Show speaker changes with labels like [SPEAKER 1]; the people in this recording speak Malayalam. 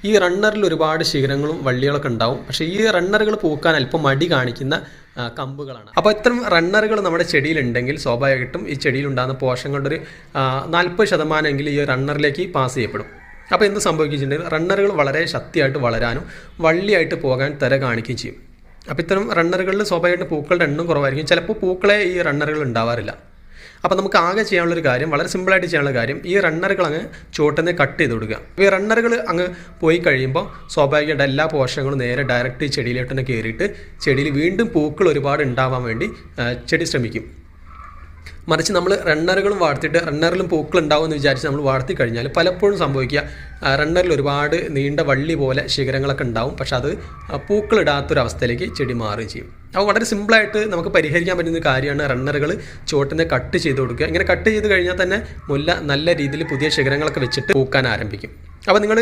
[SPEAKER 1] ഈ റണ്ണറിൽ ഒരുപാട് ശിഖരങ്ങളും വള്ളികളൊക്കെ ഉണ്ടാവും. പക്ഷേ ഈ റണ്ണറുകൾ പൂക്കാൻ അല്പം മടി കാണിക്കുന്ന കമ്പുകളാണ്. അപ്പോൾ ഇത്തരം റണ്ണറുകൾ നമ്മുടെ ചെടിയിലുണ്ടെങ്കിൽ സ്വാഭാവികമായിട്ടും ഈ ചെടിയിലുണ്ടാകുന്ന പോഷകങ്ങളുടെ ഒരു 40% ഈ റണ്ണറിലേക്ക് പാസ് ചെയ്യപ്പെടും. അപ്പോൾ എന്ത് സംഭവിക്കുന്നുണ്ടെങ്കിൽ റണ്ണറുകൾ വളരെ ശക്തിയായിട്ട് വളരാനും വള്ളിയായിട്ട് പോകാൻ തര കാണിക്കുകയും ചെയ്യും. അപ്പോൾ ഇത്തരം റണ്ണറുകളിൽ സ്വാഭാവികമായിട്ടും പൂക്കളുടെ എണ്ണം കുറവായിരിക്കും. ചിലപ്പോൾ പൂക്കളെ ഈ റണ്ണറുകൾ ഉണ്ടാവാറില്ല. അപ്പോൾ നമുക്ക് ആകെ ചെയ്യാനുള്ളൊരു കാര്യം, വളരെ സിമ്പിളായിട്ട് ചെയ്യാനുള്ള കാര്യം, ഈ റണ്ണറുകൾ അങ്ങ് ചുവട്ടിൽ കട്ട് ചെയ്ത് കൊടുക്കുക. ഈ റണ്ണറുകൾ അങ്ങ് പോയി കഴിയുമ്പോൾ സ്വാഭാവികമായിട്ട് എല്ലാ പോഷകങ്ങളും നേരെ ഡയറക്റ്റ് ചെടിയിലോട്ട് തന്നെ കയറിയിട്ട് ചെടിയിൽ വീണ്ടും പൂക്കൾ ഒരുപാട് ഉണ്ടാവാൻ വേണ്ടി ചെടി ശ്രമിക്കും. മറിച്ച് നമ്മൾ റണ്ണറുകളും വാർത്തിട്ട് റണ്ണറിലും പൂക്കൾ ഉണ്ടാവും എന്ന് വിചാരിച്ച് നമ്മൾ വാർത്തി കഴിഞ്ഞാൽ പലപ്പോഴും സംഭവിക്കുക റണ്ണറിൽ ഒരുപാട് നീണ്ട വള്ളി പോലെ ശിഖരങ്ങളൊക്കെ ഉണ്ടാവും. പക്ഷെ അത് പൂക്കളിടാത്തൊരവസ്ഥയിലേക്ക് ചെടി മാറുകയും ചെയ്യും. അപ്പോൾ വളരെ സിമ്പിളായിട്ട് നമുക്ക് പരിഹരിക്കാൻ പറ്റുന്ന കാര്യമാണ് റണ്ണറുകൾ ചുവട്ടിനെ കട്ട് ചെയ്ത് കൊടുക്കുക. ഇങ്ങനെ കട്ട് ചെയ്ത് കഴിഞ്ഞാൽ തന്നെ മുല്ല നല്ല രീതിയിൽ പുതിയ ശിഖരങ്ങളൊക്കെ വെച്ചിട്ട് പൂക്കാൻ ആരംഭിക്കും. അപ്പോൾ നിങ്ങൾ